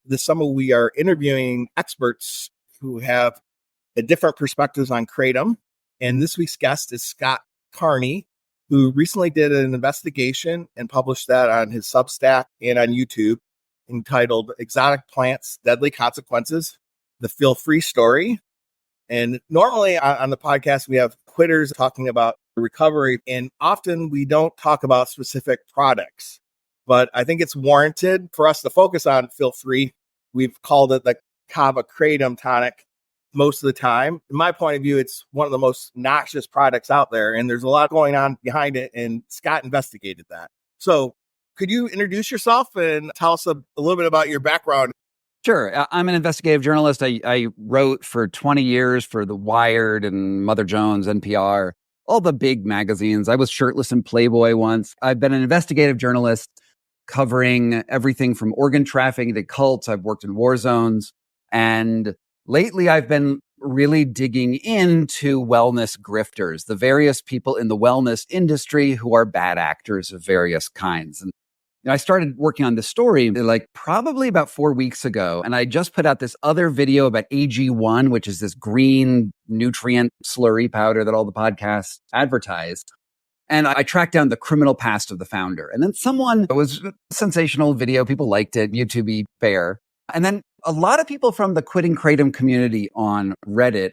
This summer, we are interviewing experts who have different perspectives on kratom. And this week's guest is Scott Carney, who recently did an investigation and published that on his Substack and on YouTube, entitled Exotic Plants, Deadly Consequences, the Feel Free Story. And normally on the podcast, we have quitters talking about recovery, and often we don't talk about specific products. But I think it's warranted for us to focus on Feel Free. We've called it the Kava Kratom Tonic most of the time. In my point of view, it's one of the most noxious products out there, and there's a lot going on behind it, and Scott investigated that. So could you introduce yourself and tell us a little bit about your background? Sure. I'm an investigative journalist. I wrote for 20 years for The Wired and Mother Jones, NPR, all the big magazines. I was shirtless in Playboy once. I've been an investigative journalist covering everything from organ trafficking to cults. I've worked in war zones. And lately, I've been really digging into wellness grifters, the various people in the wellness industry who are bad actors of various kinds. And I started working on this story probably about 4 weeks ago. And I just put out this other video about AG1, which is this green nutrient slurry powder that all the podcasts advertise. And I tracked down the criminal past of the founder. And then it was a sensational video. People liked it, YouTube fair. And then a lot of people from the Quitting Kratom community on Reddit,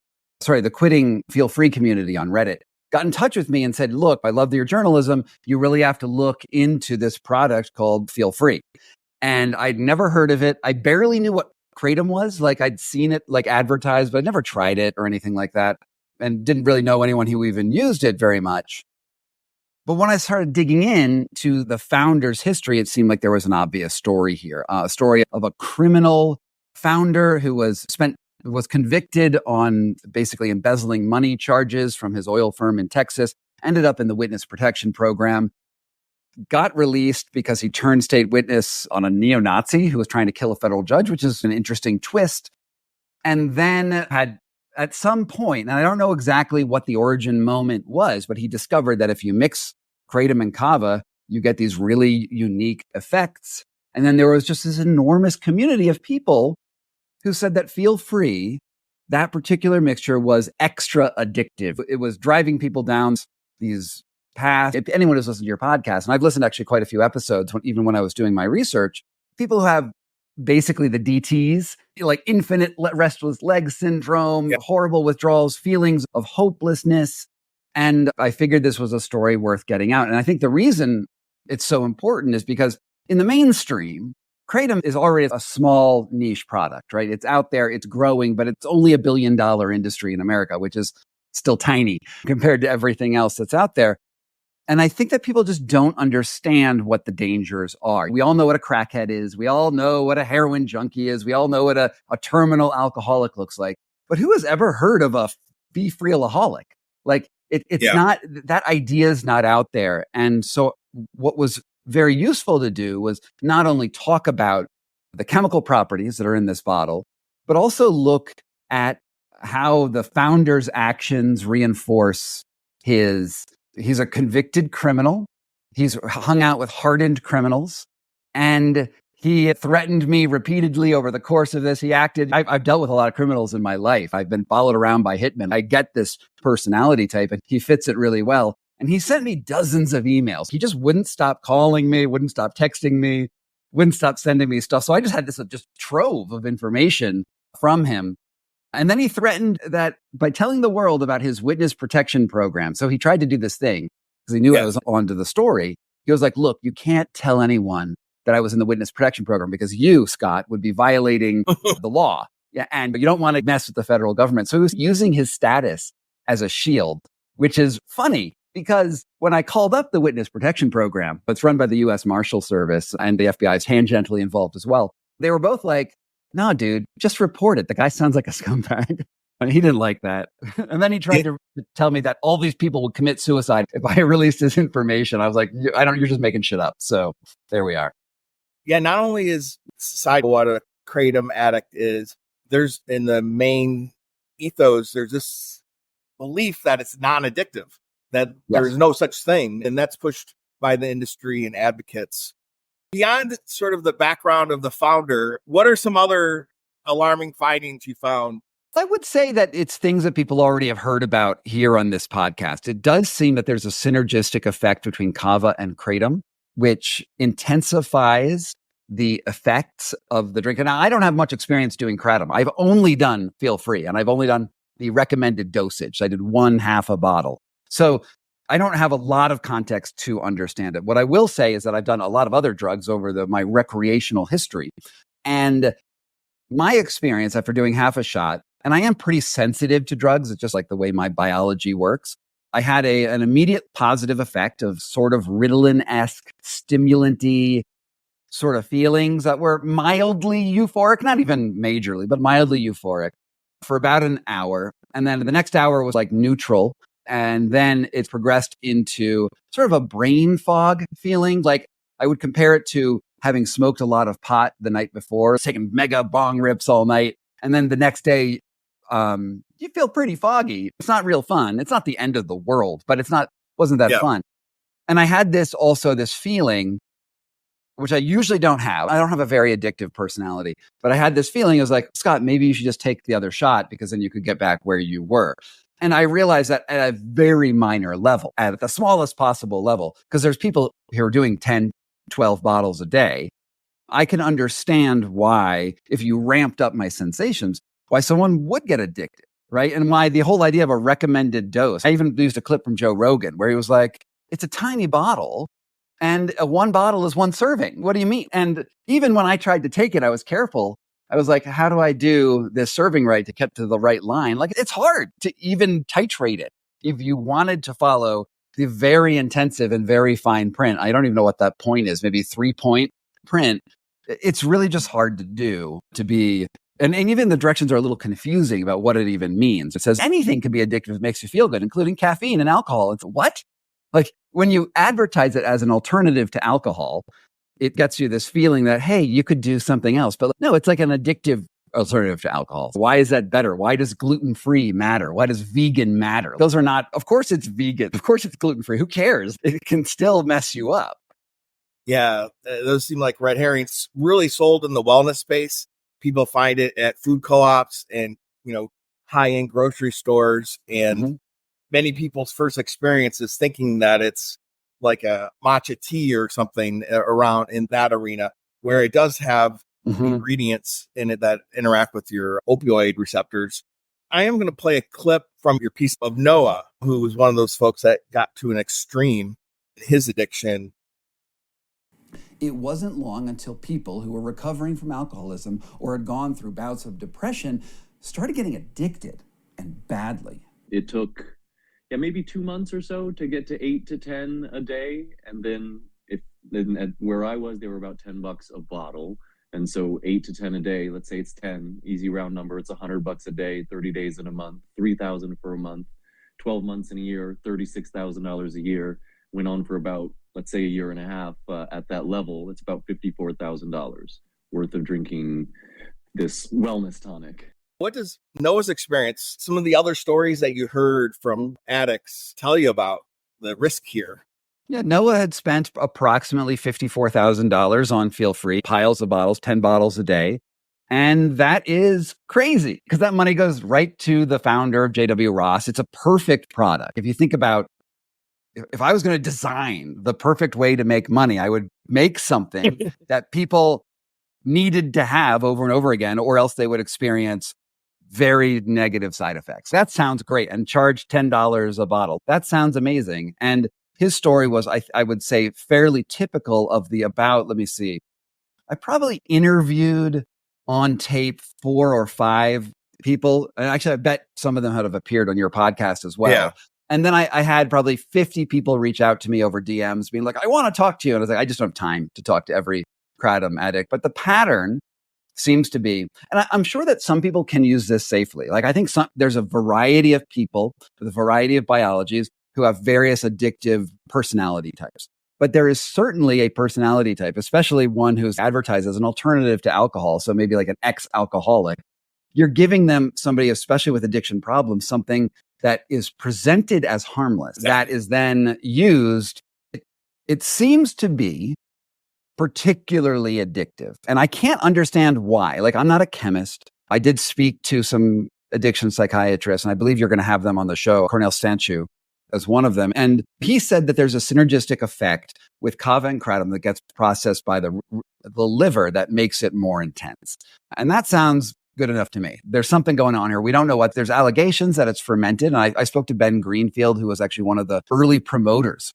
the Quitting Feel Free community on Reddit, got in touch with me and said, look, I love your journalism. You really have to look into this product called Feel Free. And I'd never heard of it. I barely knew what kratom was. I'd seen it advertised, but I'd never tried it or anything like that. And didn't really know anyone who even used it very much. But when I started digging into the founder's history, it seemed like there was an obvious story here, a story of a criminal founder who was convicted on basically embezzling money charges from his oil firm in Texas, ended up in the witness protection program, got released because he turned state witness on a neo-Nazi who was trying to kill a federal judge, which is an interesting twist. And then had, at some point, and I don't know exactly what the origin moment was, but he discovered that if you mix kratom and kava, you get these really unique effects. And then there was just this enormous community of people who said that Feel Free, that particular mixture, was extra addictive. It was driving people down these paths. If anyone who's listened to your podcast, and I've listened to actually quite a few episodes, even when I was doing my research, people who have basically the DTs, like infinite restless leg syndrome, horrible withdrawals, feelings of hopelessness. And I figured this was a story worth getting out. And I think the reason it's so important is because in the mainstream, kratom is already a small niche product, right? It's out there, it's growing, but it's only $1 billion industry in America, which is still tiny compared to everything else that's out there. And I think that people just don't understand what the dangers are. We all know what a crackhead is. We all know what a heroin junkie is. We all know what a terminal alcoholic looks like. But who has ever heard of a be-free-alcoholic? It's not, that idea is not out there. And so what was very useful to do was not only talk about the chemical properties that are in this bottle, but also look at how the founder's actions reinforce he's a convicted criminal. He's hung out with hardened criminals, and he threatened me repeatedly over the course of this. I've dealt with a lot of criminals in my life. I've been followed around by hitmen. I get this personality type, and he fits it really well. And he sent me dozens of emails. He just wouldn't stop calling me, wouldn't stop texting me, wouldn't stop sending me stuff. So I just had this just trove of information from him. And then he threatened that by telling the world about his witness protection program. So he tried to do this thing because he knew I was onto the story. He was like, look, you can't tell anyone that I was in the witness protection program because you, Scott, would be violating the law. Yeah, but you don't want to mess with the federal government. So he was using his status as a shield, which is funny. Because when I called up the witness protection program, it's run by the U.S. Marshal Service, and the FBI is tangentially involved as well. They were both like, no, dude, just report it. The guy sounds like a scumbag. And he didn't like that. And then he tried to tell me that all these people would commit suicide if I released this information. I was like, you're just making shit up. So there we are. Yeah, not only is society what a kratom addict is, there's in the main ethos, there's this belief that it's non-addictive, that there's no such thing. And that's pushed by the industry and advocates. Beyond sort of the background of the founder, what are some other alarming findings you found? I would say that it's things that people already have heard about here on this podcast. It does seem that there's a synergistic effect between kava and kratom, which intensifies the effects of the drink. And I don't have much experience doing kratom. I've only done feel free, and I've only done the recommended dosage. I did 1/2 a bottle. So I don't have a lot of context to understand it. What I will say is that I've done a lot of other drugs over my recreational history. And my experience after doing half a shot, and I am pretty sensitive to drugs, it's just like the way my biology works. I had an immediate positive effect of sort of Ritalin-esque, stimulant-y sort of feelings that were mildly euphoric, not even majorly, but mildly euphoric for about an hour. And then the next hour was like neutral. And then it progressed into sort of a brain fog feeling. Like I would compare it to having smoked a lot of pot the night before, taking mega bong rips all night. And then the next day, you feel pretty foggy. It's not real fun. It's not the end of the world, but wasn't that fun. And I had this feeling, which I usually don't have. I don't have a very addictive personality, but I had this feeling. It was like, Scott, maybe you should just take the other shot because then you could get back where you were. And I realized that at a very minor level, at the smallest possible level, because there's people who are doing 10, 12 bottles a day. I can understand why, if you ramped up my sensations, why someone would get addicted, right? And why the whole idea of a recommended dose. I even used a clip from Joe Rogan where he was like, it's a tiny bottle and one bottle is one serving. What do you mean? And even when I tried to take it, I was careful. I was like, how do I do this serving right to get to the right line? Like, it's hard to even titrate it. If you wanted to follow the very intensive and very fine print, I don't even know what that point is, maybe 3-point print. It's really just hard to do and even the directions are a little confusing about what it even means. It says anything can be addictive if it makes you feel good, including caffeine and alcohol. It's what? Like when you advertise it as an alternative to alcohol, it gets you this feeling that, hey, you could do something else. But no, it's like an addictive alternative to alcohol. Why is that better? Why does gluten-free matter? Why does vegan matter? Those are not, of course it's vegan. Of course it's gluten-free. Who cares? It can still mess you up. Yeah, those seem like red herrings. Really sold in the wellness space. People find it at food co-ops and, high-end grocery stores. And many people's first experience is thinking that it's like a matcha tea or something around in that arena, where it does have ingredients in it that interact with your opioid receptors. I am going to play a clip from your piece of Noah, who was one of those folks that got to an extreme in his addiction. It wasn't long until people who were recovering from alcoholism or had gone through bouts of depression started getting addicted, and badly. It took maybe 2 months or so to get to 8 to 10 a day. And then at where I was, they were about $10 a bottle. And so 8 to 10 a day, let's say it's 10, easy round number. It's $100 a day, 30 days in a month, $3,000 for a month, 12 months in a year, $36,000 a year. Went on for about, let's say, a year and a half. At that level, it's about $54,000 worth of drinking this wellness tonic. What does Noah's experience, some of the other stories that you heard from addicts, tell you about the risk here? Yeah, Noah had spent approximately $54,000 on Feel Free, piles of bottles, 10 bottles a day. And that is crazy because that money goes right to the founder of JW Ross. It's a perfect product. If you think about, if I was going to design the perfect way to make money, I would make something that people needed to have over and over again, or else they would experience very negative side effects. That sounds great. And charge $10 a bottle. That sounds amazing. And his story was, I would say, fairly typical of let me see. I probably interviewed on tape 4 or 5 people. And actually, I bet some of them have appeared on your podcast as well. Yeah. And then I had probably 50 people reach out to me over DMs being like, I want to talk to you. And I was like, I just don't have time to talk to every kratom addict. But the pattern seems to be, and I'm sure that some people can use this safely. Like I think there's a variety of people with a variety of biologies who have various addictive personality types. But there is certainly a personality type, especially one who's advertised as an alternative to alcohol. So maybe like an ex-alcoholic. You're giving them, somebody, especially with addiction problems, something that is presented as harmless, that is then used. It seems to be particularly addictive. And I can't understand why. Like, I'm not a chemist. I did speak to some addiction psychiatrists, and I believe you're going to have them on the show, Cornel Stanchu as one of them. And he said that there's a synergistic effect with kava and kratom that gets processed by the liver that makes it more intense. And that sounds good enough to me. There's something going on here. We don't know what. There's allegations that it's fermented. And I spoke to Ben Greenfield, who was actually one of the early promoters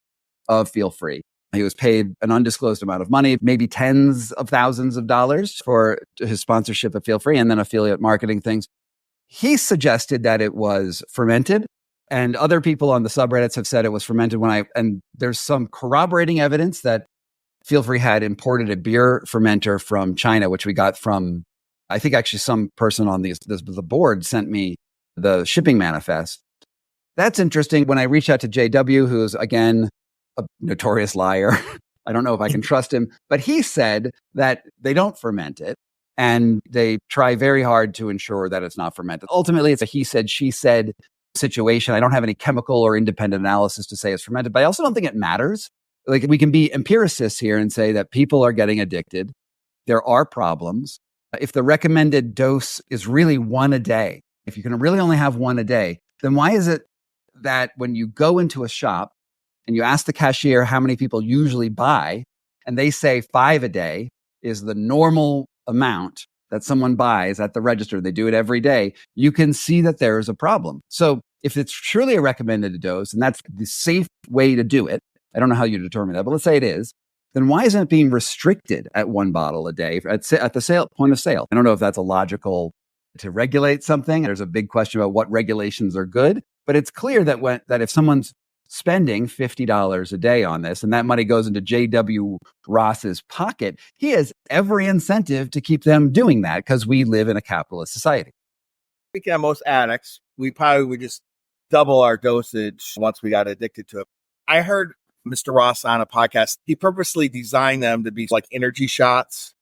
of Feel Free. He was paid an undisclosed amount of money, maybe tens of thousands of dollars for his sponsorship of Feel Free and then affiliate marketing things. He suggested that it was fermented, and other people on the subreddits have said it was fermented and there's some corroborating evidence that Feel Free had imported a beer fermenter from China, which we got from, I think actually some person on the board sent me the shipping manifest. That's interesting. When I reached out to JW, who's again, a notorious liar. I don't know if I can trust him, but he said that they don't ferment it and they try very hard to ensure that it's not fermented. Ultimately, it's a he said, she said situation. I don't have any chemical or independent analysis to say it's fermented, but I also don't think it matters. Like, we can be empiricists here and say that people are getting addicted. There are problems. If the recommended dose is really one a day, if you can really only have one a day, then why is it that when you go into a shop and you ask the cashier how many people usually buy, and they say 5 a day is the normal amount that someone buys at the register, they do it every day, you can see that there is a problem. So if it's truly a recommended dose, and that's the safe way to do it, I don't know how you determine that, but let's say it is, then why isn't it being restricted at 1 bottle a day at the point of sale? I don't know if that's a logical to regulate something. There's a big question about what regulations are good, but it's clear that if someone's spending $50 a day on this, and that money goes into J.W. Ross's pocket, he has every incentive to keep them doing that because we live in a capitalist society. Speaking of most addicts, we probably would just double our dosage once we got addicted to it. I heard Mr. Ross on a podcast. He purposely designed them to be like energy shots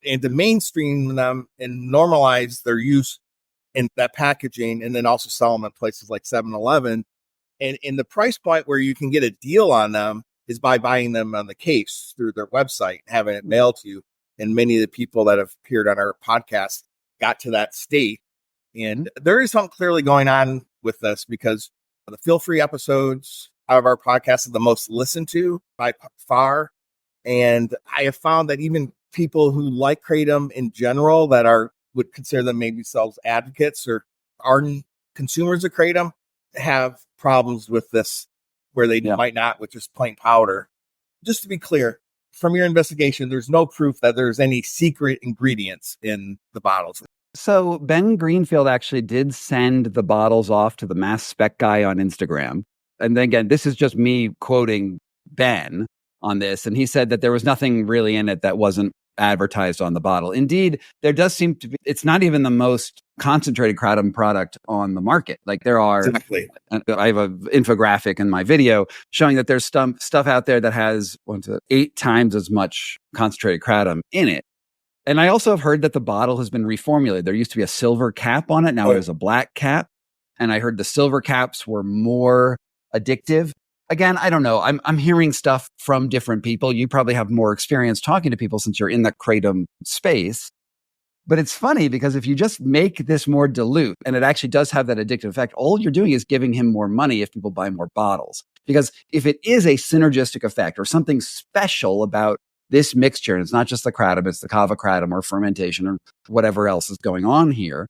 and to mainstream them and normalize their use in that packaging, and then also sell them at places like 7-Eleven. And in the price point where you can get a deal on them is by buying them on the case through their website, having it mailed to you. And many of the people that have appeared on our podcast got to that state. And there is something clearly going on with this, because the Feel Free episodes out of our podcast are the most listened to by far. And I have found that even people who like Kratom in general, that would consider them maybe themselves advocates or ardent consumers of Kratom, have problems with this where they might not with just plain powder. Just to be clear, from your investigation, there's no proof that there's any secret ingredients in the bottles. So Ben Greenfield actually did send the bottles off to the mass spec guy on Instagram. And then again, this is just me quoting Ben on this. And he said that there was nothing really in it that wasn't advertised on the bottle. Indeed, there does seem to be, it's not even the most concentrated kratom product on the market. Like, there are, exactly. I have an infographic in my video showing that there's stuff out there that has 8 times as much concentrated kratom in it. And I also have heard that the bottle has been reformulated. There used to be a silver cap on it. Now there's a black cap. And I heard the silver caps were more addictive. Again, I don't know. I'm hearing stuff from different people. You probably have more experience talking to people since you're in the kratom space. But it's funny because if you just make this more dilute, and it actually does have that addictive effect, all you're doing is giving him more money if people buy more bottles. Because if it is a synergistic effect or something special about this mixture, and it's not just the kratom, it's the kava kratom or fermentation or whatever else is going on here,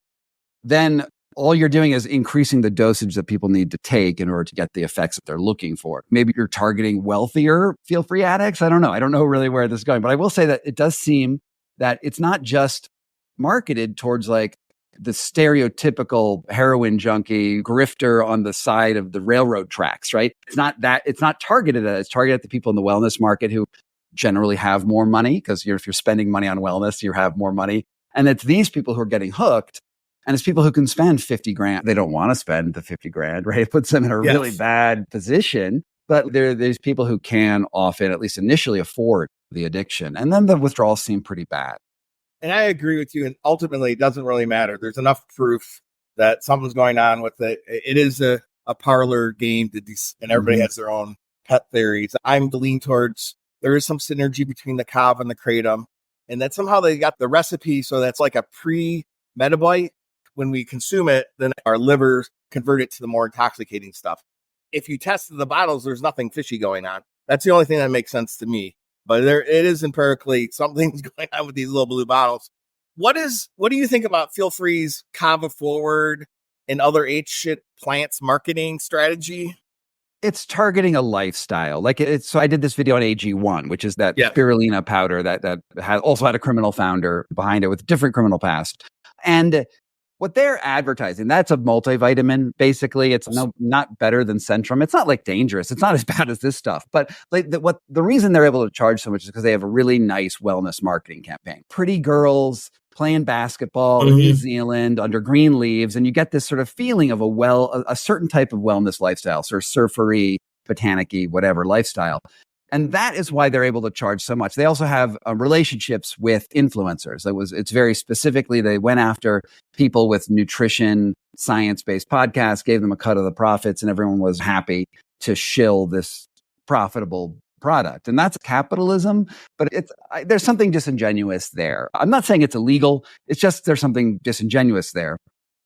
then all you're doing is increasing the dosage that people need to take in order to get the effects that they're looking for. Maybe you're targeting wealthier Feel Free addicts. I don't know. I don't know really where this is going, but I will say that it does seem that it's not just marketed towards like the stereotypical heroin junkie grifter on the side of the railroad tracks, right? It's not targeted at, it's targeted at the people in the wellness market who generally have more money, because if you're spending money on wellness, you have more money. And it's these people who are getting hooked. And it's people who can spend 50 grand. They don't want to spend the 50 grand, right? It puts them in a really bad position. But there's people who can often, at least initially, afford the addiction. And then the withdrawals seem pretty bad. And I agree with you. And ultimately, it doesn't really matter. There's enough proof that something's going on with it. It is a parlor game, and everybody has their own pet theories. I'm leaning towards there is some synergy between the kava and the kratom, and that somehow they got the recipe so that's like a pre-metabite. When we consume it, then our livers convert it to the more intoxicating stuff. If you tested the bottles, there's nothing fishy going on. That's the only thing that makes sense to me. But there, it is empirically something's going on with these little blue bottles. What do you think about Feel Free's Kava Forward and other shit plants marketing strategy? It's targeting a lifestyle. Like so I did this video on AG1, which is that spirulina powder that also had a criminal founder behind it with a different criminal past. And what they're advertising, that's a multivitamin, basically. It's not better than Centrum. It's not like dangerous. It's not as bad as this stuff. But like the reason they're able to charge so much is because they have a really nice wellness marketing campaign. Pretty girls playing basketball in New Zealand under green leaves. And you get this sort of feeling of a certain type of wellness lifestyle, sort of surfery, botanic-y, whatever lifestyle. And that is why they're able to charge so much. They also have relationships with influencers. It's very specifically, they went after people with nutrition, science-based podcasts, gave them a cut of the profits, and everyone was happy to shill this profitable product. And that's capitalism, but there's something disingenuous there. I'm not saying it's illegal. It's just there's something disingenuous there.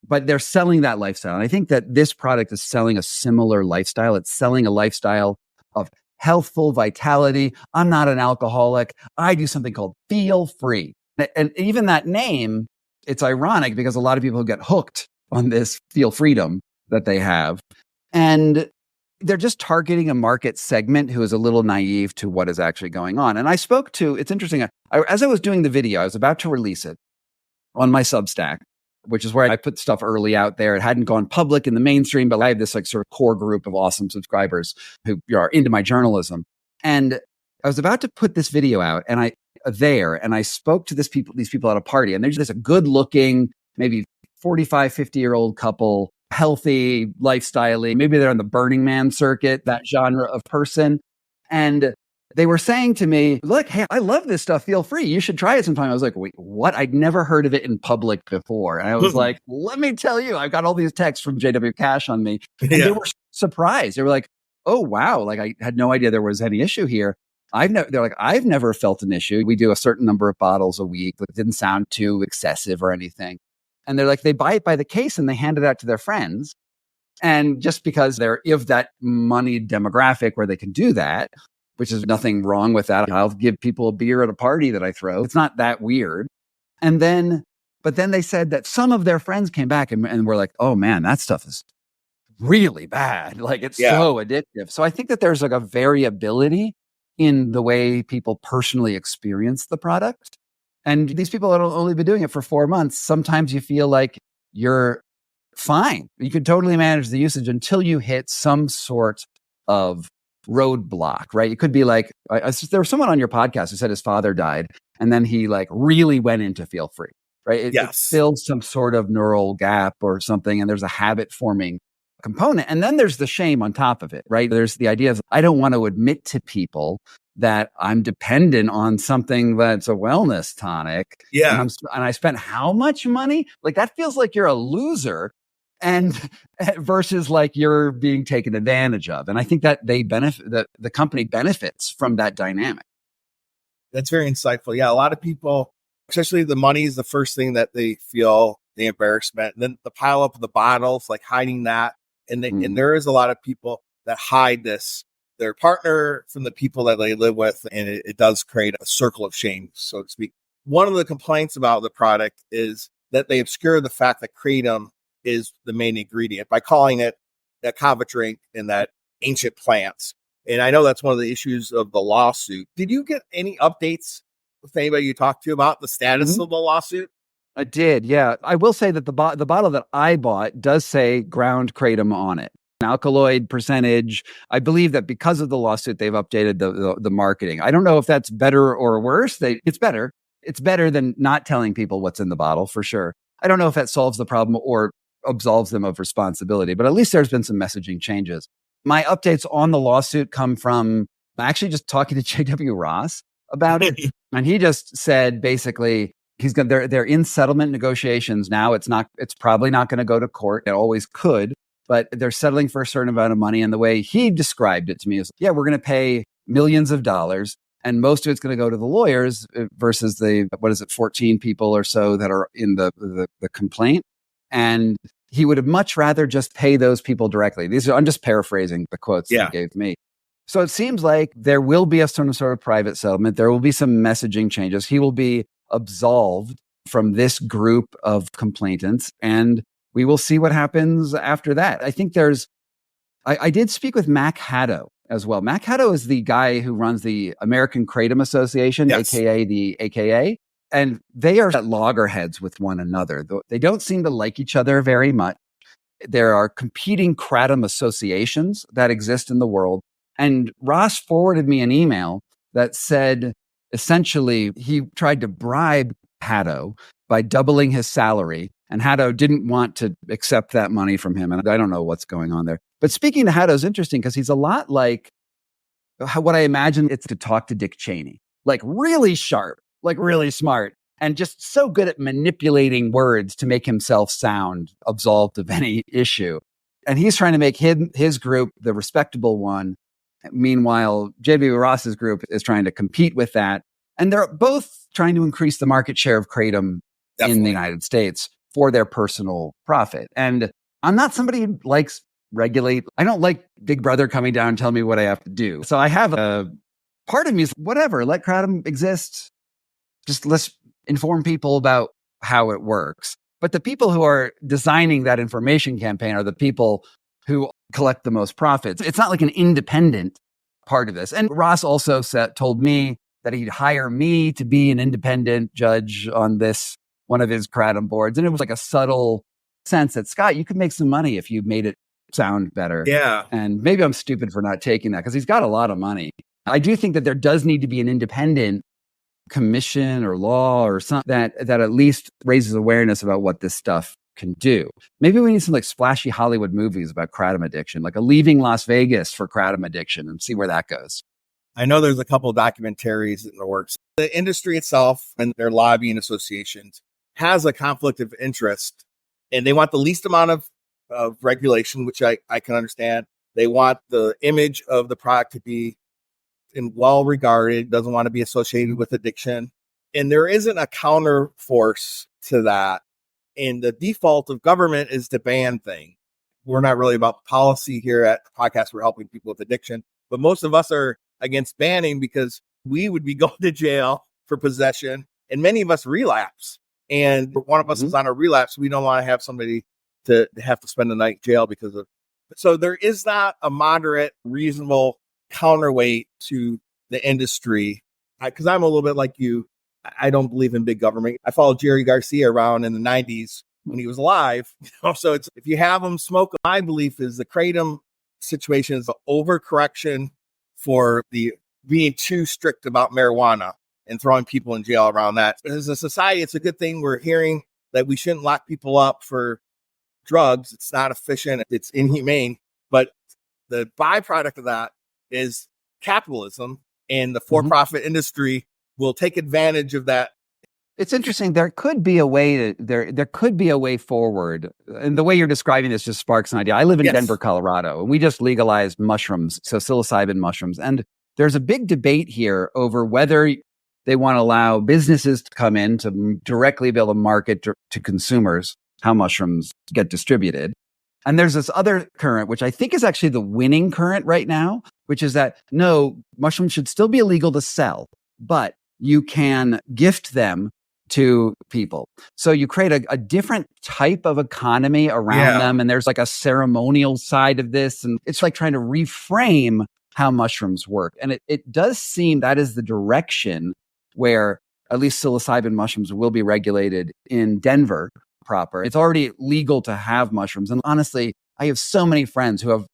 But they're selling that lifestyle. And I think that this product is selling a similar lifestyle. It's selling a lifestyle of healthful vitality. I'm not an alcoholic. I do something called Feel Free. And even that name, it's ironic because a lot of people get hooked on this Feel Freedom that they have. And they're just targeting a market segment who is a little naive to what is actually going on. And I spoke to, it's interesting, as I was doing the video, I was about to release it on my Substack, which is where I put stuff early out there. It hadn't gone public in the mainstream, but I have this like sort of core group of awesome subscribers who are into my journalism. And I was about to put this video out and I spoke to these people at a party, and there's a good looking, maybe 45, 50-year-old couple, healthy, lifestyle-y. Maybe they're on the Burning Man circuit, that genre of person. And they were saying to me, look, hey, I love this stuff. Feel free. You should try it sometime. I was like, wait, what? I'd never heard of it in public before. And I was like, let me tell you, I've got all these texts from JW Cash on me. And they were surprised. They were like, oh, wow. Like I had no idea there was any issue here. They're like, I've never felt an issue. We do a certain number of bottles a week. It didn't sound too excessive or anything. And they're like, they buy it by the case and they hand it out to their friends. And just because they're of that money demographic where they can do that, which is nothing wrong with that. I'll give people a beer at a party that I throw. It's not that weird. But then they said that some of their friends came back and were like, oh man, that stuff is really bad. Like it's so addictive. So I think that there's like a variability in the way people personally experience the product. And these people have only been doing it for 4 months. Sometimes you feel like you're fine. You can totally manage the usage until you hit some sort of roadblock, right? It could be like, there was someone on your podcast who said his father died and then he like really went into Feel Free, right? It fills some sort of neural gap or something. And there's a habit forming component. And then there's the shame on top of it, right? There's the idea of, I don't want to admit to people that I'm dependent on something that's a wellness tonic. Yeah. And I spent how much money? Like that feels like you're a loser. And versus like you're being taken advantage of. And I think that they benefit, the company benefits from that dynamic. That's very insightful. Yeah. A lot of people, especially the money is the first thing that they feel, the embarrassment, and then the pile up of the bottles, like hiding that. And and there is a lot of people that hide their partner from the people that they live with. And it does create a circle of shame, so to speak. One of the complaints about the product is that they obscure the fact that kratom is the main ingredient by calling it a kava drink and that ancient plants. And I know that's one of the issues of the lawsuit. Did you get any updates with anybody you talked to about the status of the lawsuit? I did, yeah. I will say that the bottle that I bought does say ground kratom on it. Alkaloid percentage. I believe that because of the lawsuit, they've updated the marketing. I don't know if that's better or worse. It's better. It's better than not telling people what's in the bottle, for sure. I don't know if that solves the problem or absolves them of responsibility, but at least there's been some messaging changes. My updates on the lawsuit come from actually just talking to JW Ross about it. And he just said, basically, they're in settlement negotiations now. It's probably not going to go to court. It always could, but they're settling for a certain amount of money. And the way he described it to me is, yeah, we're going to pay millions of dollars. And most of it's going to go to the lawyers versus the, 14 people or so that are in the complaint. And he would have much rather just pay those people directly. I'm just paraphrasing the quotes that he gave me. So it seems like there will be some sort of private settlement. There will be some messaging changes. He will be absolved from this group of complainants, and we will see what happens after that. I think I did speak with Mac Haddo as well. Mac Haddo is the guy who runs the American Kratom Association, aka the AKA, and they are at loggerheads with one another. They don't seem to like each other very much. There are competing kratom associations that exist in the world. And Ross forwarded me an email that said, essentially, he tried to bribe Haddo by doubling his salary. And Haddo didn't want to accept that money from him. And I don't know what's going on there. But speaking to Haddo is interesting because he's a lot like what I imagine it's to talk to Dick Cheney. Like really sharp, like really smart, and just so good at manipulating words to make himself sound absolved of any issue. And he's trying to make his group the respectable one. Meanwhile, J.B. Ross's group is trying to compete with that. And they're both trying to increase the market share of kratom in the United States for their personal profit. And I'm not somebody who likes regulate. I don't like Big Brother coming down and telling me what I have to do. So I have a part of me is whatever, let kratom exist. Just let's inform people about how it works. But the people who are designing that information campaign are the people who collect the most profits. It's not like an independent part of this. And Ross also told me that he'd hire me to be an independent judge on this, one of his kratom boards. And it was like a subtle sense that, Scott, you could make some money if you made it sound better. Yeah. And maybe I'm stupid for not taking that because he's got a lot of money. I do think that there does need to be an independent commission or law or something that at least raises awareness about what this stuff can do. Maybe we need some like splashy Hollywood movies about kratom addiction, like a Leaving Las Vegas for kratom addiction, and see where that goes. I know there's a couple of documentaries in the works. The industry itself and their lobbying associations has a conflict of interest, and they want the least amount of regulation, which I can understand. They want the image of the product to be well regarded, doesn't want to be associated with addiction. And there isn't a counter force to that. And the default of government is to ban things. We're not really about policy here at the podcast. We're helping people with addiction. But most of us are against banning because we would be going to jail for possession. And many of us relapse. And one of us is on a relapse. We don't want to have somebody to have to spend the night in jail because of. So there is not a moderate, reasonable counterweight to the industry. Because I'm a little bit like you. I don't believe in big government. I followed Jerry Garcia around in the 90s when he was alive. So it's, if you have them smoke, my belief is the kratom situation is an overcorrection for the being too strict about marijuana and throwing people in jail around that. As a society, it's a good thing. We're hearing that we shouldn't lock people up for drugs. It's not efficient. It's inhumane. But the byproduct of that is capitalism, and the for-profit industry will take advantage of that. It's interesting. There could be a way there could be a way forward. And the way you're describing this just sparks an idea. I live in Denver, Colorado, and we just legalized mushrooms, so psilocybin mushrooms. And there's a big debate here over whether they want to allow businesses to come in to directly be able to market to consumers how mushrooms get distributed. And there's this other current, which I think is actually the winning current right now, which is that no, mushrooms should still be illegal to sell, but you can gift them to people. So you create a different type of economy around them. And there's like a ceremonial side of this. And it's like trying to reframe how mushrooms work. And it does seem that is the direction where at least psilocybin mushrooms will be regulated in Denver proper. It's already legal to have mushrooms. And honestly, I have so many friends who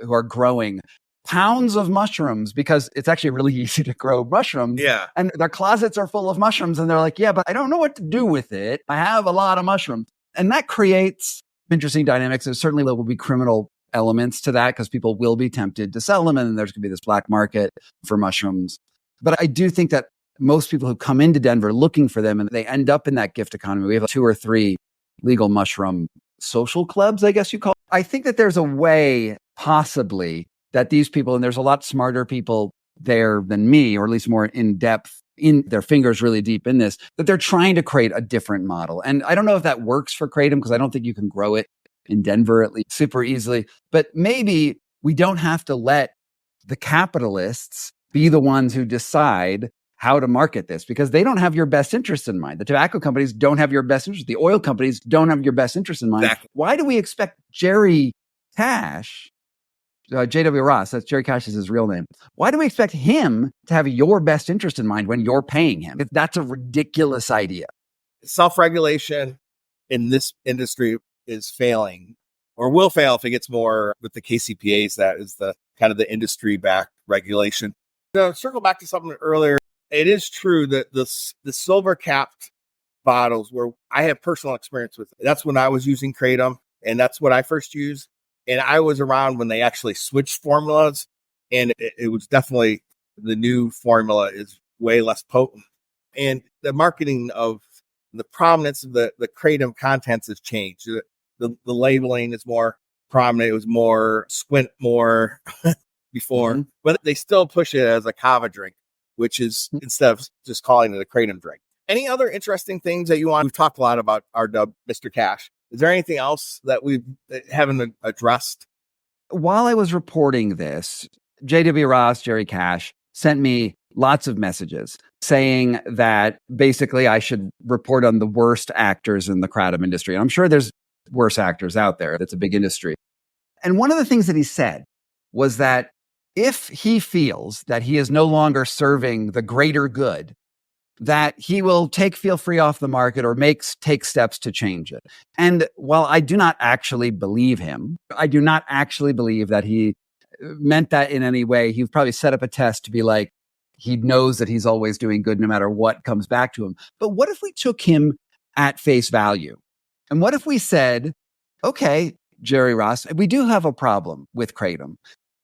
are growing pounds of mushrooms because it's actually really easy to grow mushrooms. Yeah. And their closets are full of mushrooms. And they're like, yeah, but I don't know what to do with it. I have a lot of mushrooms. And that creates interesting dynamics. And certainly there will be criminal elements to that because people will be tempted to sell them. And then there's going to be this black market for mushrooms. But I do think that most people who come into Denver looking for them and they end up in that gift economy. We have 2 or 3 legal mushroom social clubs, I guess you call it. I think that there's a way possibly that these people, and there's a lot smarter people there than me, or at least more in depth, in their fingers really deep in this, that they're trying to create a different model. And I don't know if that works for Kratom, because I don't think you can grow it in Denver at least super easily. But maybe we don't have to let the capitalists be the ones who decide how to market this, because they don't have your best interest in mind. The tobacco companies don't have your best interest. The oil companies don't have your best interest in mind. Exactly. Why do we expect Jerry Cash, J.W. Ross, that's Jerry Cash is his real name. Why do we expect him to have your best interest in mind when you're paying him? That's a ridiculous idea. Self-regulation in this industry is failing, or will fail if it gets more with the KCPAs. That is the kind of the industry-backed regulation. To circle back to something earlier, it is true that the silver-capped bottles, where I have personal experience with it, that's when I was using Kratom, and that's what I first used. And I was around when they actually switched formulas, and it was definitely, the new formula is way less potent. And the marketing of the prominence of the Kratom contents has changed. The labeling is more prominent. It was more squint more before, but they still push it as a kava drink, which is instead of just calling it a Kratom drink. Any other interesting things that you want? We've talked a lot about our dub, Mr. Cash. Is there anything else that we haven't addressed? While I was reporting this, J.W. Ross, Jerry Cash, sent me lots of messages saying that basically I should report on the worst actors in the Kratom industry. And I'm sure there's worse actors out there. It's a big industry. And one of the things that he said was that if he feels that he is no longer serving the greater good, that he will take Feel Free off the market or take steps to change it. And while I do not actually believe him, I do not actually believe that he meant that in any way. He probably set up a test to be like, he knows that he's always doing good no matter what comes back to him. But what if we took him at face value? And what if we said, okay, Jerry Ross, we do have a problem with Kratom.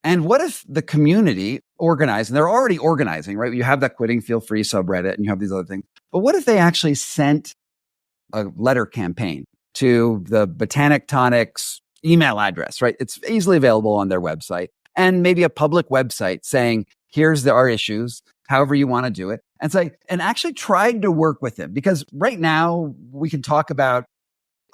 And what if the community organized, and they're already organizing, right? You have that Quitting Feel Free subreddit and you have these other things. But what if they actually sent a letter campaign to the Botanic Tonics email address, right? It's easily available on their website, and maybe a public website saying, here's our issues, however you want to do it. And say, and actually tried to work with them, because right now we can talk about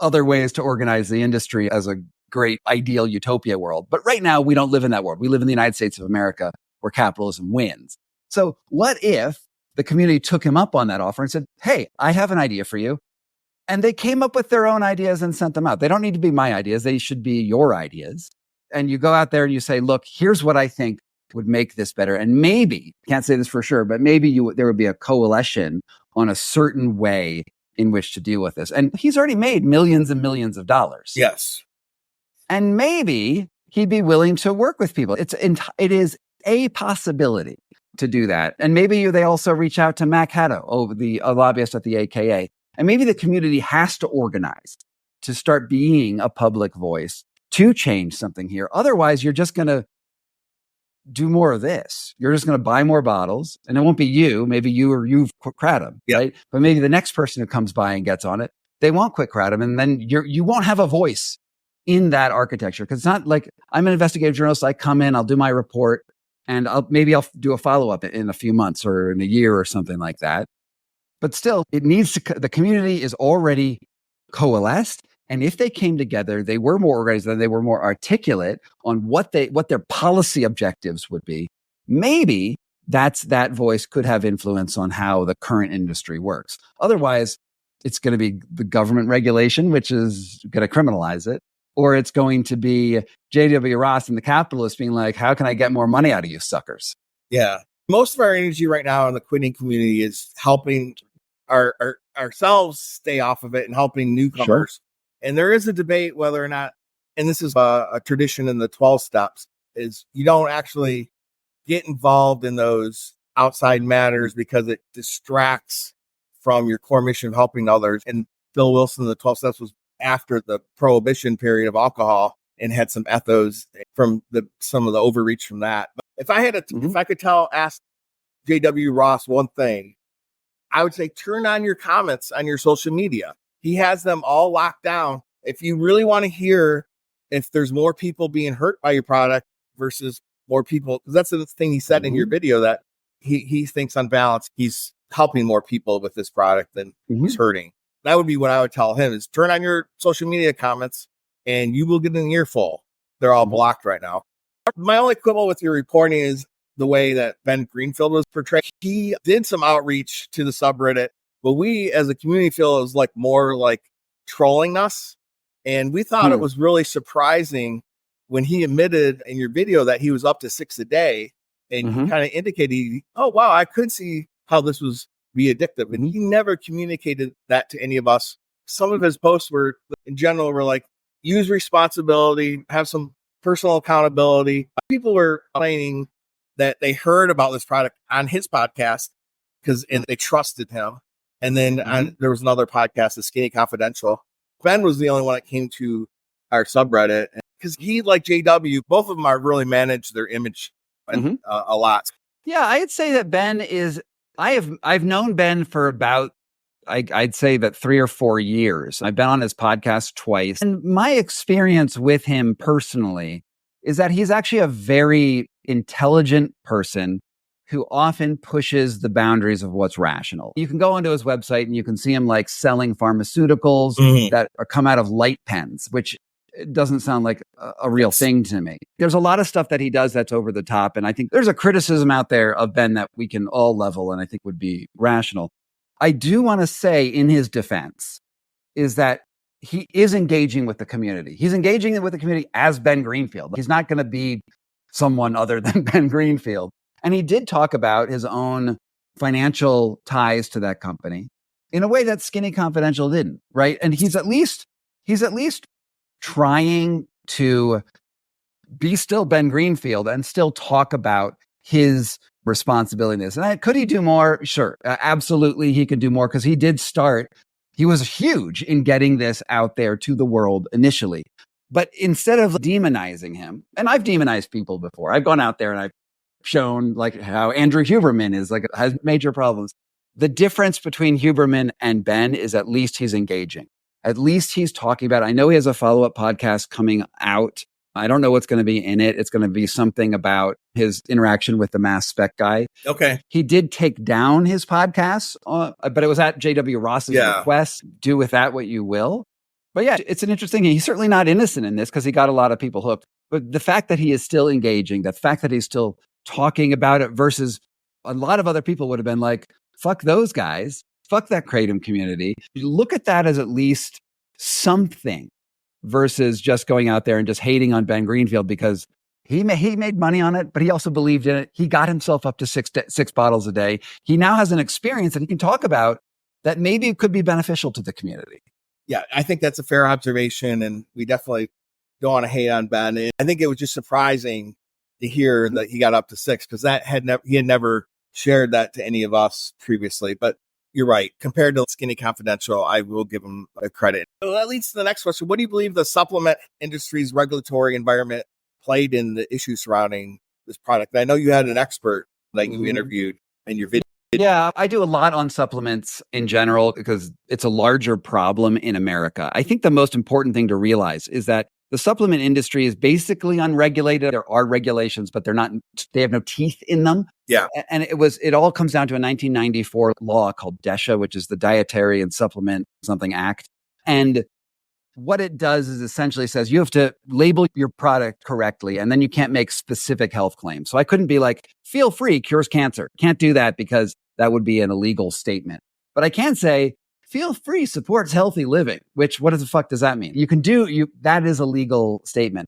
other ways to organize the industry as a great ideal utopia world. But right now we don't live in that world. We live in the United States of America, where capitalism wins. So what if the community took him up on that offer and said, hey, I have an idea for you. And they came up with their own ideas and sent them out. They don't need to be my ideas. They should be your ideas. And you go out there and you say, look, here's what I think would make this better. And maybe, can't say this for sure, but maybe there would be a coalition on a certain way in which to deal with this. And he's already made millions and millions of dollars. Yes. And maybe he'd be willing to work with people. It is a possibility to do that. And maybe they also reach out to Mac Haddo, the lobbyist at the AKA. And maybe the community has to organize to start being a public voice to change something here. Otherwise, you're just going to do more of this. You're just going to buy more bottles, and it won't be you. Maybe you or you've quit Kratom, right? But maybe the next person who comes by and gets on it, they won't quit Kratom, and then you won't have a voice in that architecture. Because it's not like I'm an investigative journalist. I come in, I'll do my report, and I'll do a follow-up in a few months or in a year or something like that. But still, it needs to. The community is already coalesced. And if they came together, they were more organized, and they were more articulate on what their policy objectives would be. Maybe that voice could have influence on how the current industry works. Otherwise, it's going to be the government regulation, which is going to criminalize it, or it's going to be J.W. Ross and the capitalists being like, how can I get more money out of you suckers? Yeah. Most of our energy right now in the quitting community is helping ourselves stay off of it and helping newcomers. Sure. And there is a debate whether or not, and this is a tradition in the 12 steps, is you don't actually get involved in those outside matters because it distracts from your core mission of helping others. And Bill Wilson, the 12 steps, was after the prohibition period of alcohol and had some ethos from some of the overreach from that. But if I had if I could ask J.W. Ross one thing, I would say turn on your comments on your social media. He has them all locked down. If you really want to hear if there's more people being hurt by your product versus more people. 'Cause that's the thing he said in your video, that he thinks on balance, he's helping more people with this product than he's hurting. That would be what I would tell him, is turn on your social media comments and you will get an earful. They're all blocked right now. My only quibble with your reporting is the way that Ben Greenfield was portrayed. He did some outreach to the subreddit, but we as a community feel it was like more like trolling us. And we thought it was really surprising when he admitted in your video that he was up to 6 a day, and he kind of indicated, oh, wow, I could see how this was be addictive. And he never communicated that to any of us. Some of his posts were, in general, were like, use responsibility, have some personal accountability. People were complaining that they heard about this product on his podcast and they trusted him. And then there was another podcast, The Skinny Confidential. Ben was the only one that came to our subreddit because he, like JW, both of them are really managed their image a lot. Yeah, I'd say that Ben is. I've known Ben for about, I'd say that 3 or 4 years. I've been on his podcast twice, and my experience with him personally is that he's actually a very intelligent person who often pushes the boundaries of what's rational. You can go onto his website and you can see him like selling pharmaceuticals that come out of light pens, which doesn't sound like a real thing to me. There's a lot of stuff that he does that's over the top. And I think there's a criticism out there of Ben that we can all level and I think would be rational. I do want to say in his defense is that he is engaging with the community. He's engaging with the community as Ben Greenfield. He's not going to be someone other than Ben Greenfield. And he did talk about his own financial ties to that company in a way that Skinny Confidential didn't, right? And he's at least trying to be still Ben Greenfield and still talk about his responsibility in this. And could he do more? Sure. Absolutely. He could do more because he did start. He was huge in getting this out there to the world initially. But instead of demonizing him, and I've demonized people before, I've gone out there and I've shown like how Andrew Huberman has major problems. The difference between Huberman and Ben is at least he's engaging. At least he's talking about it. I know he has a follow-up podcast coming out. I don't know what's going to be in it. It's going to be something about his interaction with the mass spec guy. Okay. He did take down his podcast, but it was at JW Ross's request. Do with that what you will. But yeah, it's an interesting thing. He's certainly not innocent in this because he got a lot of people hooked. But the fact that he is still engaging, the fact that he's still talking about it versus a lot of other people would have been like, fuck those guys. Fuck that Kratom community. You look at that as at least something versus just going out there and just hating on Ben Greenfield because he made money on it, but he also believed in it. He got himself up to six bottles a day. He now has an experience that he can talk about that maybe it could be beneficial to the community. Yeah, I think that's a fair observation, and we definitely don't want to hate on Ben. And I think it was just surprising to hear that he got up to 6 because he had never shared that to any of us previously. But you're right. Compared to Skinny Confidential, I will give him a credit. So that leads to the next question. What do you believe the supplement industry's regulatory environment played in the issues surrounding this product? I know you had an expert that you interviewed in your video. Yeah, I do a lot on supplements in general because it's a larger problem in America. I think the most important thing to realize is that the supplement industry is basically unregulated. There are regulations, but they have no teeth in them. Yeah. And it all comes down to a 1994 law called DSHA, which is the Dietary and Supplement Something Act. And what it does is essentially says you have to label your product correctly, and then you can't make specific health claims. So I couldn't be like, feel free, cures cancer. Can't do that because that would be an illegal statement. But I can say, feel free supports healthy living, which what the fuck does that mean? That is a legal statement.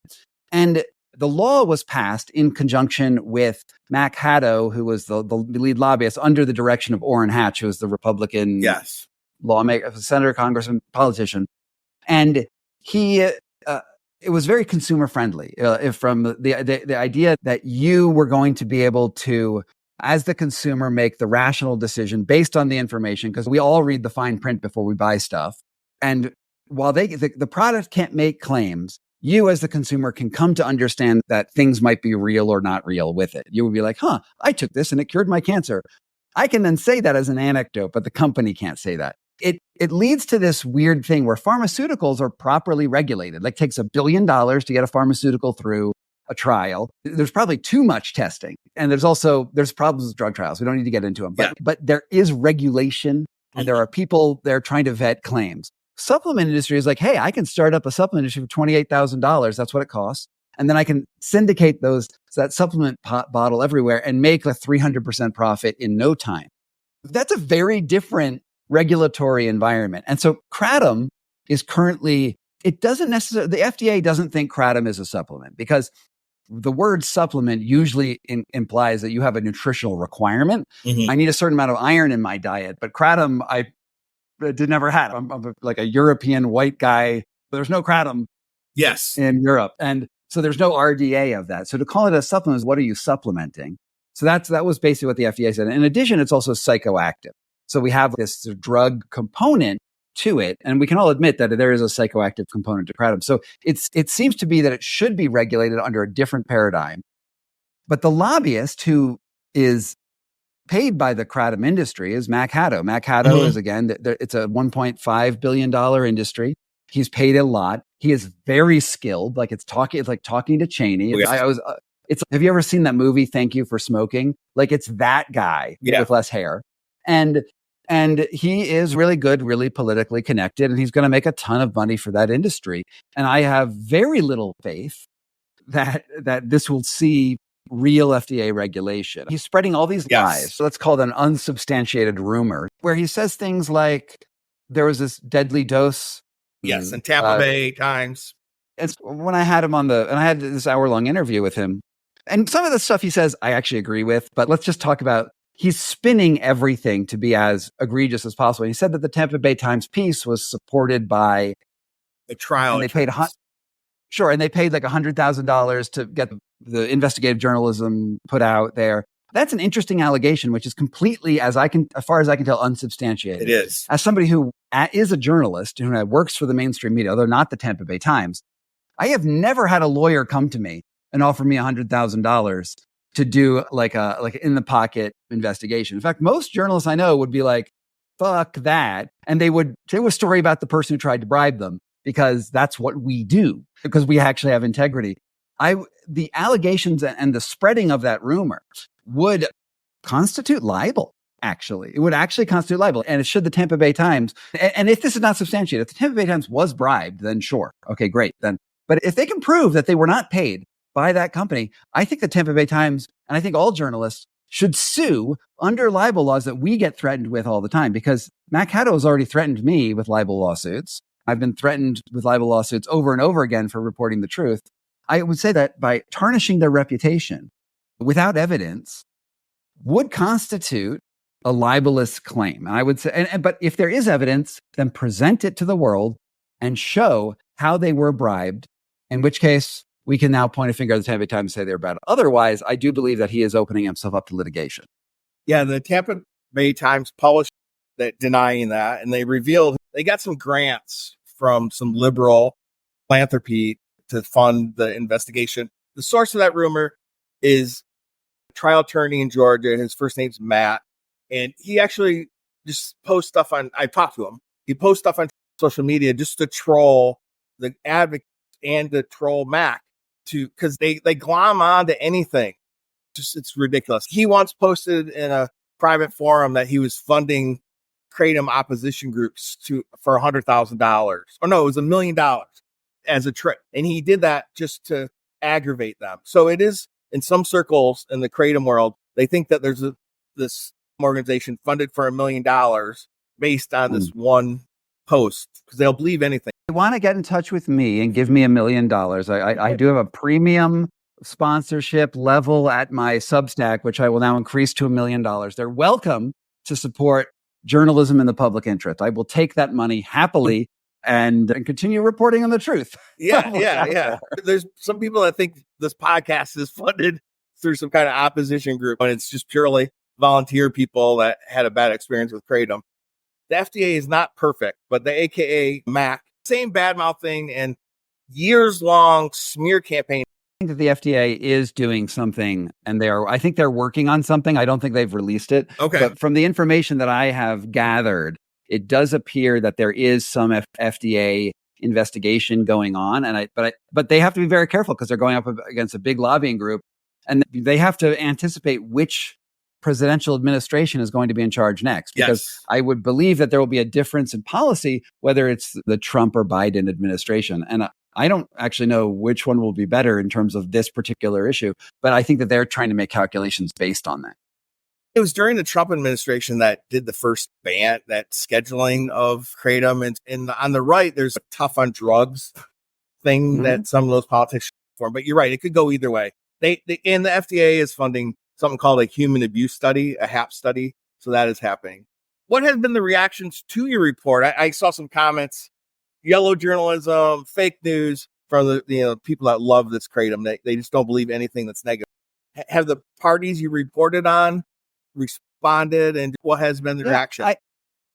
And the law was passed in conjunction with Mac Haddo, who was the lead lobbyist under the direction of Orrin Hatch, who was the Republican lawmaker, senator, congressman, politician. And it was very consumer friendly from the idea that you were going to be able to, as the consumer, make the rational decision based on the information, because we all read the fine print before we buy stuff. And while the product can't make claims, you as the consumer can come to understand that things might be real or not real with it. You would be like, I took this and it cured my cancer. I can then say that as an anecdote, but the company can't say that. It leads to this weird thing where pharmaceuticals are properly regulated. Like, it takes $1 billion to get a pharmaceutical through. a trial. There's probably too much testing. And there's problems with drug trials. We don't need to get into them. But there is regulation and there are people there trying to vet claims. Supplement industry is like, hey, I can start up a supplement industry for $28,000. That's what it costs. And then I can syndicate that supplement bottle everywhere and make a 300% profit in no time. That's a very different regulatory environment. And so kratom is currently, the FDA doesn't think kratom is a supplement because the word supplement usually implies that you have a nutritional requirement. Mm-hmm. I need a certain amount of iron in my diet, but kratom, I did never had. I'm like a European white guy. There's no kratom in Europe. And so there's no RDA of that. So to call it a supplement is what are you supplementing? So that was basically what the FDA said. In addition, it's also psychoactive. So we have this drug component to it. And we can all admit that there is a psychoactive component to kratom. So it seems to be that it should be regulated under a different paradigm. But the lobbyist who is paid by the kratom industry is Mac Haddo. Mac Haddo is, again, it's a $1.5 billion industry. He's paid a lot. He is very skilled. It's like talking to Cheney. Have you ever seen that movie, Thank You for Smoking? It's that guy with less hair. And he is really good, really politically connected, and he's going to make a ton of money for that industry. And I have very little faith that this will see real FDA regulation. He's spreading all these lies. So let's call it an unsubstantiated rumor, where he says things like there was this deadly dose. Yes, in Tampa Bay Times. And when I had him and I had this hour-long interview with him, and some of the stuff he says I actually agree with, but let's just talk about, he's spinning everything to be as egregious as possible. He said that the Tampa Bay Times piece was supported by a trial. And they paid and they paid like $100,000 to get the investigative journalism put out there. That's an interesting allegation, which is completely, as far as I can tell, unsubstantiated. It is. As somebody who is a journalist who works for the mainstream media, although not the Tampa Bay Times, I have never had a lawyer come to me and offer me $100,000 to do like in the pocket investigation. In fact, most journalists I know would be like, fuck that. And they would do a story about the person who tried to bribe them because that's what we do, because we actually have integrity. The allegations and the spreading of that rumor would constitute libel. Actually, it would actually constitute libel. And it should the Tampa Bay Times. And if this is not substantiated, if the Tampa Bay Times was bribed, then sure. Okay, great. Then, but if they can prove that they were not paid by that company, I think the Tampa Bay Times, and I think all journalists, should sue under libel laws that we get threatened with all the time, because Mac Haddo has already threatened me with libel lawsuits. I've been threatened with libel lawsuits over and over again for reporting the truth. I would say that by tarnishing their reputation without evidence would constitute a libelous claim. And I would say, but if there is evidence, then present it to the world and show how they were bribed, in which case we can now point a finger at the Tampa Bay Times and say they're bad. Otherwise, I do believe that he is opening himself up to litigation. Yeah, the Tampa Bay Times published that denying that, and they revealed they got some grants from some liberal philanthropy to fund the investigation. The source of that rumor is a trial attorney in Georgia. His first name's Matt. And he actually just posts stuff I talked to him. He posts stuff on social media just to troll the advocates and to troll Mac because they glom on to anything. It's ridiculous. He once posted in a private forum that he was funding kratom opposition groups for $100,000. Or no, it was $1 million as a trick. And he did that just to aggravate them. So it is, in some circles in the kratom world, they think that there's this organization funded for $1 million based on this one post, because they'll believe anything. If you want to get in touch with me and give me $1 million, I do have a premium sponsorship level at my Substack, which I will now increase to $1 million. They're welcome to support journalism in the public interest. I will take that money happily and continue reporting on the truth. Yeah. There's some people that think this podcast is funded through some kind of opposition group, and it's just purely volunteer people that had a bad experience with kratom. The FDA is not perfect, but the AKA Mac, same badmouth thing and years-long smear campaign. I think that the FDA is doing something, and I think they're working on something. I don't think they've released it. Okay. But from the information that I have gathered, it does appear that there is some FDA investigation going on. But they have to be very careful because they're going up against a big lobbying group, and they have to anticipate which presidential administration is going to be in charge next, because I would believe that there will be a difference in policy, whether it's the Trump or Biden administration. And I don't actually know which one will be better in terms of this particular issue, but I think that they're trying to make calculations based on that. It was during the Trump administration that did the first ban, that scheduling of kratom. And on the right, there's a tough on drugs thing that some of those politics form. But you're right, it could go either way. And the FDA is funding something called a human abuse study, a HAP study. So that is happening. What has been the reactions to your report? I saw some comments, yellow journalism, fake news from the people that love this kratom. They just don't believe anything that's negative. Have the parties you reported on responded, and what has been the reaction?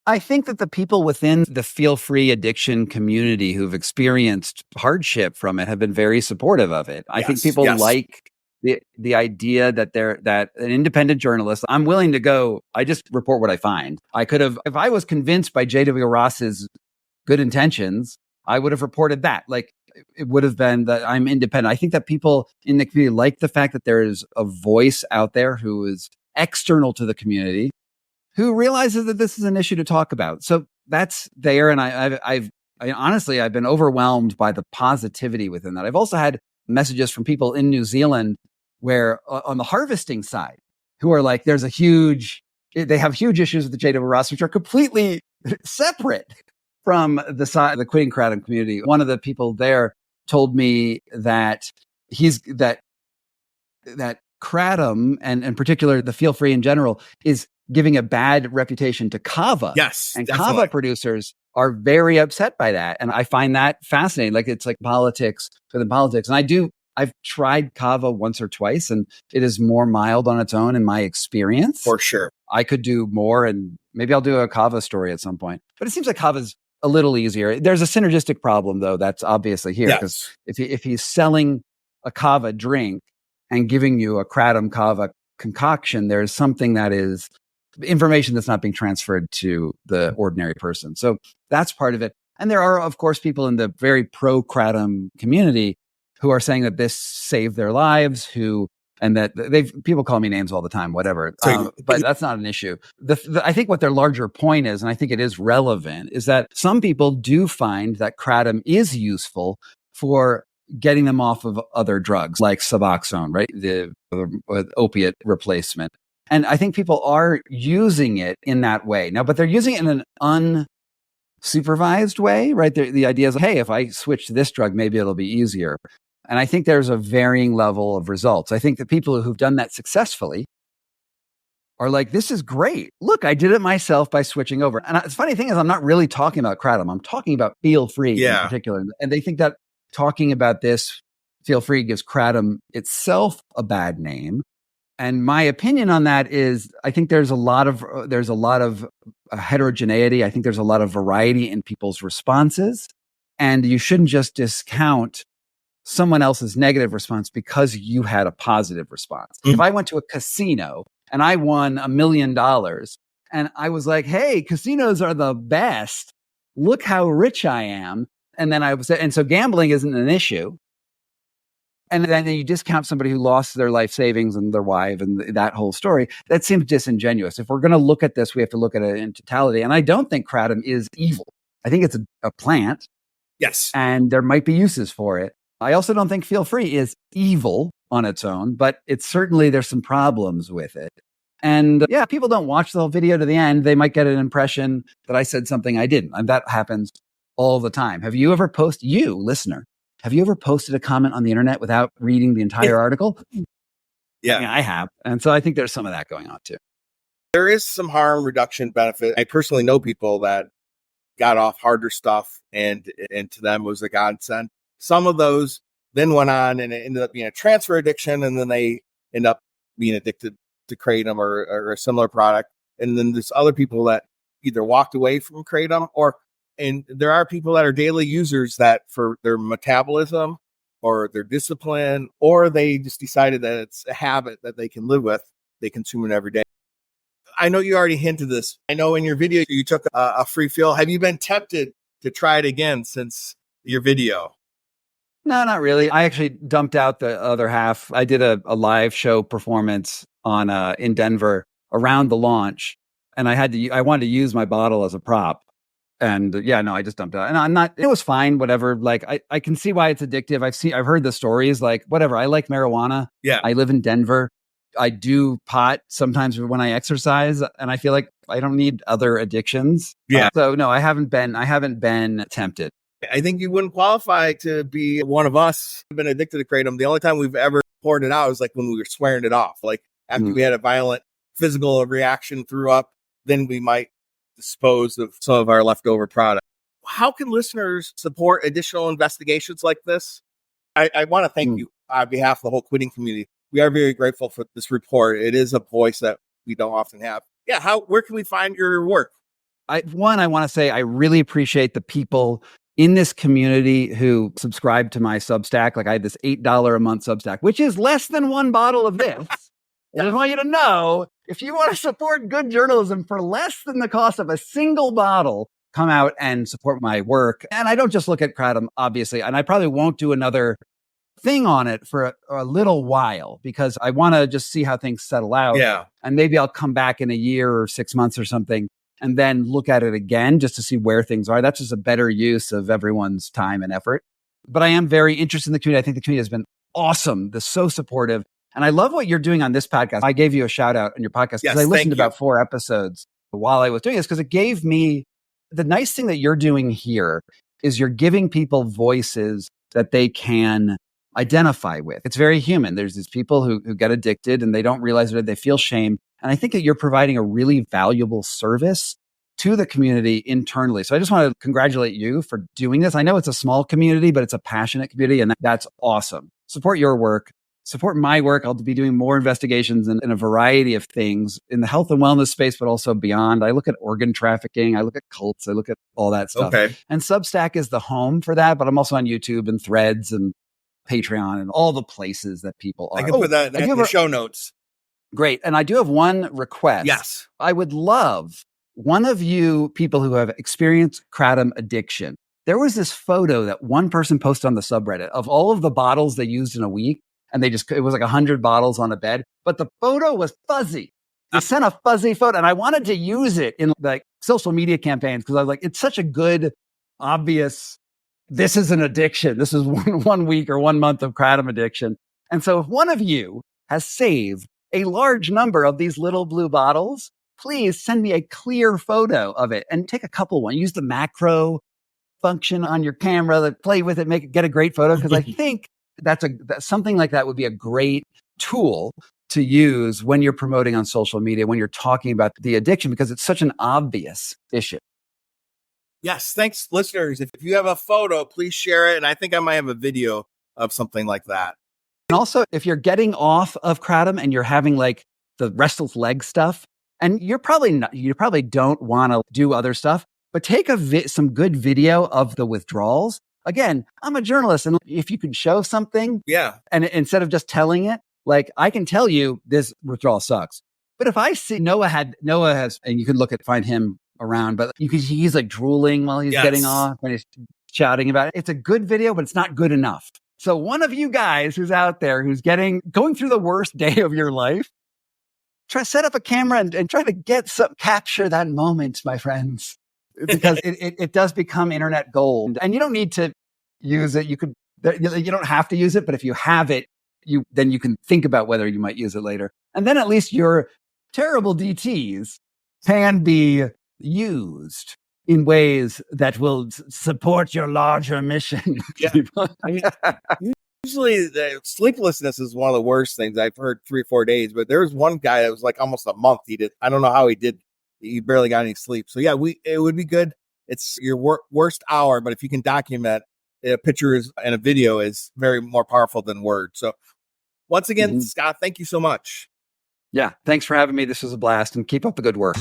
I think that the people within the feel-free addiction community who've experienced hardship from it have been very supportive of it. I think people like the idea that that an independent journalist, I'm willing to go, I just report what I find. I could have, if I was convinced by J.W. Ross's good intentions, I would have reported that. Like, it would have been that I'm independent. I think that people in the community like the fact that there is a voice out there who is external to the community, who realizes that this is an issue to talk about. So that's there. And I've honestly, I've been overwhelmed by the positivity within that. I've also had messages from people in New Zealand where on the harvesting side, who are like, they have huge issues with the J.W. Ross, which are completely separate from the quitting kratom community. One of the people there told me that that kratom, and in particular the feel free in general, is giving a bad reputation to kava. Yes, and definitely. Kava producers are very upset by that, and I find that fascinating. Like, it's like politics within politics. And I've tried kava once or twice, and it is more mild on its own in my experience. For sure, I could do more, and maybe I'll do a kava story at some point. But it seems like kava's a little easier. There's a synergistic problem, though, that's obviously here, because if he's selling a kava drink and giving you a kratom kava concoction, there's something that is information that's not being transferred to the ordinary person. So that's part of it. And there are, of course, people in the very pro-kratom community who are saying that this saved their lives, and that people call me names all the time, whatever. But that's not an issue. I think what their larger point is, and I think it is relevant, is that some people do find that kratom is useful for getting them off of other drugs like Suboxone, right? The opiate replacement. And I think people are using it in that way now, but they're using it in an unsupervised way, right? The idea is, hey, if I switch to this drug, maybe it'll be easier. And I think there's a varying level of results. I think the people who've done that successfully are like, this is great. Look, I did it myself by switching over. And the funny thing is, I'm not really talking about kratom. I'm talking about feel free in particular. And they think that talking about this feel free gives kratom itself a bad name. And my opinion on that is, I think there's a lot of heterogeneity. I think there's a lot of variety in people's responses. And you shouldn't just discount someone else's negative response because you had a positive response. If I went to a casino and I won $1 million and I was like, hey, casinos are the best. Look how rich I am. And so gambling isn't an issue. And then you discount somebody who lost their life savings and their wife and that whole story. That seems disingenuous. If we're going to look at this, we have to look at it in totality. And I don't think kratom is evil. I think it's a plant. Yes. And there might be uses for it. I also don't think feel free is evil on its own, but there's some problems with it. And people don't watch the whole video to the end. They might get an impression that I said something I didn't. And that happens all the time. Have you ever listener, have you ever posted a comment on the internet without reading the entire article? Yeah, I have. And so I think there's some of that going on too. There is some harm reduction benefit. I personally know people that got off harder stuff, and to them was a godsend. Some of those then went on and it ended up being a transfer addiction, and then they end up being addicted to kratom or a similar product. And then there's other people that either walked away from kratom, and there are people that are daily users that for their metabolism or their discipline, or they just decided that it's a habit that they can live with. They consume it every day. I know you already hinted this. I know in your video you took a free fill. Have you been tempted to try it again since your video? No, not really. I actually dumped out the other half. I did a live show performance on in Denver around the launch, and I wanted to use my bottle as a prop. And I just dumped it out. And I'm not, it was fine, whatever. Like, I can see why it's addictive. I've heard the stories, like, whatever. I like marijuana. Yeah. I live in Denver. I do pot sometimes when I exercise, and I feel like I don't need other addictions. Yeah. So no, I haven't been tempted. I think you wouldn't qualify to be one of us who've been addicted to Kratom. The only time we've ever poured it out was like when we were swearing it off. Like after we had a violent physical reaction, threw up, then we might dispose of some of our leftover product. How can listeners support additional investigations like this? I want to thank you on behalf of the whole quitting community. We are very grateful for this report. It is a voice that we don't often have. Yeah. Where can we find your work? I want to say I really appreciate the people in this community who subscribe to my Substack. Like I have this $8 a month Substack, which is less than one bottle of this. I just want you to know, if you want to support good journalism for less than the cost of a single bottle, come out and support my work. And I don't just look at Kratom, obviously, and I probably won't do another thing on it for a little while because I want to just see how things settle out. Yeah. And maybe I'll come back in a year or 6 months or something and then look at it again just to see where things are. That's just a better use of everyone's time and effort. But I am very interested in the community. I think the community has been awesome. They're so supportive. And I love what you're doing on this podcast. I gave you a shout out on your podcast because I listened to about 4 episodes while I was doing this because it gave me the nice thing that you're doing here is you're giving people voices that they can identify with. It's very human. There's these people who get addicted and they don't realize it. They feel shame. And I think that you're providing a really valuable service to the community internally. So I just want to congratulate you for doing this. I know it's a small community, but it's a passionate community, and that's awesome. Support your work. Support my work. I'll be doing more investigations in a variety of things in the health and wellness space, but also beyond. I look at organ trafficking. I look at cults. I look at all that stuff. Okay. And Substack is the home for that, but I'm also on YouTube and Threads and Patreon and all the places that people are. I can put that in the show notes. Great. And I do have one request. Yes. I would love one of you people who have experienced Kratom addiction. There was this photo that one person posted on the subreddit of all of the bottles they used in a week. And it was like 100 bottles on a bed, but the photo was fuzzy. They sent a fuzzy photo and I wanted to use it in like social media campaigns because I was like, it's such a good, obvious, this is an addiction. This is one week or 1 month of Kratom addiction. And so if one of you has saved a large number of these little blue bottles, please send me a clear photo of it and take a couple one. Use the macro function on your camera, play with it, get a great photo. Because I think that's something like that would be a great tool to use when you're promoting on social media, when you're talking about the addiction, because it's such an obvious issue. Yes. Thanks, listeners. If you have a photo, please share it. And I think I might have a video of something like that. And also, if you're getting off of Kratom and you're having like the restless leg stuff, and you probably don't want to do other stuff, but take some good video of the withdrawals. Again, I'm a journalist, and if you can show something, and instead of just telling it, like I can tell you this withdrawal sucks. But if I see Noah has, and you can find him around, but he's like drooling while he's getting off and he's shouting about it. It's a good video, but it's not good enough. So one of you guys who's out there who's going through the worst day of your life, set up a camera and try to capture that moment, my friends. Because it does become internet gold, and you don't need to use it. You don't have to use it, but if you have it, then you can think about whether you might use it later. And then at least your terrible DTs can be used in ways that will support your larger mission. Usually the sleeplessness is one of the worst things. I've heard 3 or 4 days, but there was one guy that was like almost a month. I don't know how he did. He barely got any sleep. So yeah, it would be good. It's your worst hour, but if you can document pictures and a video is very more powerful than words. So once again, Scott, thank you so much. Yeah. Thanks for having me. This was a blast, and keep up the good work.